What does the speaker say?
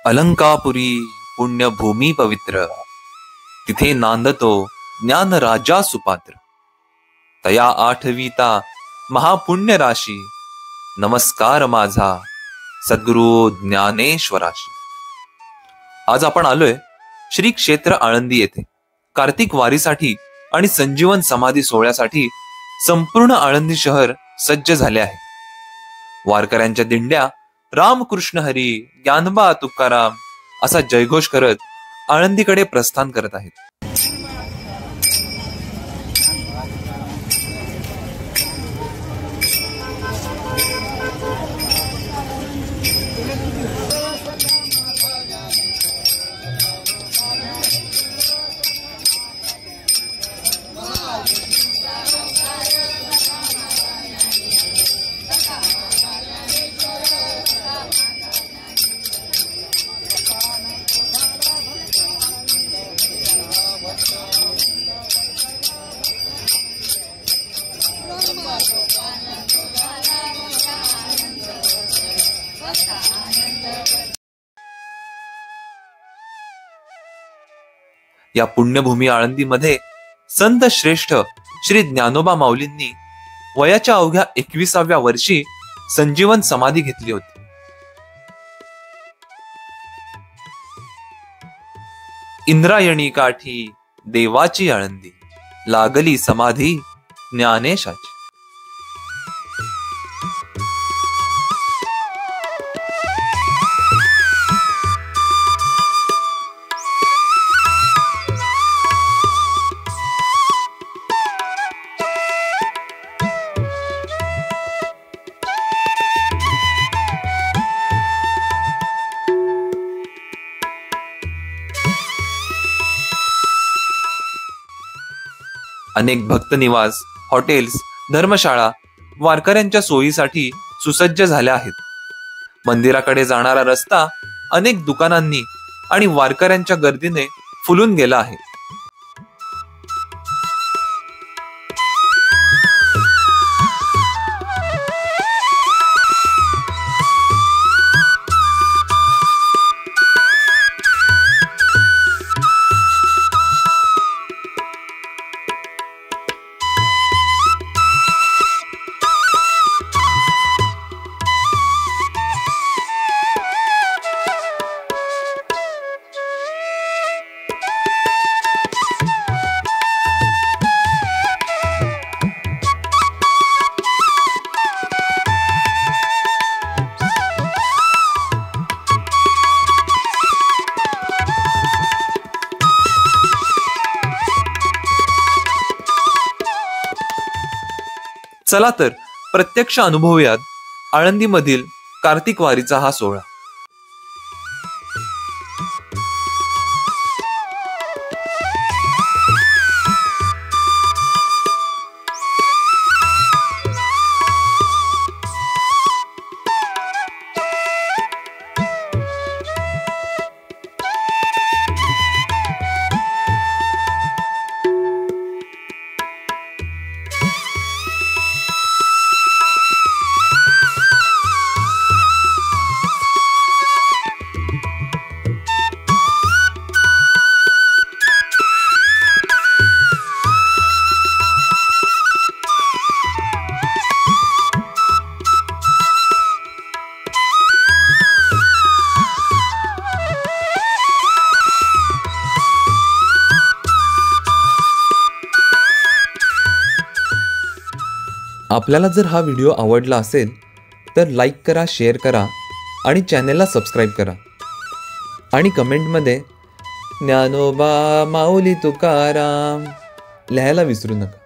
अलंकापुरी पुण्यभूमी पवित्र, तिथे नांदतो ज्ञान राजा सुपात्र. तया आठवीता महापुण्य राशी, नमस्कार माझा सद्गुरु ज्ञानेश्वराशी. आज आपण आलोय श्री क्षेत्र आळंदी येथे कार्तिक वारीसाठी आणि संजीवन समाधी सोहळ्यासाठी संपूर्ण आळंदी शहर सज्ज झाले आहे. वारकऱ्यांच्या दिंड्या रामकृष्ण हरी, ज्ञानबा तुकाराम असा जयघोष करत आळंदीकडे प्रस्थान करत आहेत. या पुण्यभूमी आळंदीमध्ये संत श्रेष्ठ श्री ज्ञानोबा माऊलींनी वयाच्या अवघ्या 21व्या वर्षी संजीवन समाधी घेतली होती. इंद्रायणी काठी देवाची आळंदी, लागली समाधी ज्ञानेशाची. अनेक भक्त निवास, हॉटेल्स, धर्मशाळा वारकऱ्यांच्या सोयीसाठी सुसज्ज झाल्या आहेत. मंदिराकडे जाणारा रस्ता अनेक दुकानांनी आणि वारकऱ्यांच्या गर्दीने फुलून गेला आहे. चला तर प्रत्यक्ष अनुभवूयात आळंदीमधील कार्तिक वारीचा हा सोहळा. आपल्याला जर हा व्हिडिओ आवडला असेल तर लाईक करा, शेअर करा आणि चॅनेलला सबस्क्राईब करा. आणि कमेंटमध्ये ज्ञानोबा माऊली तुकाराम लिहायला विसरू नका.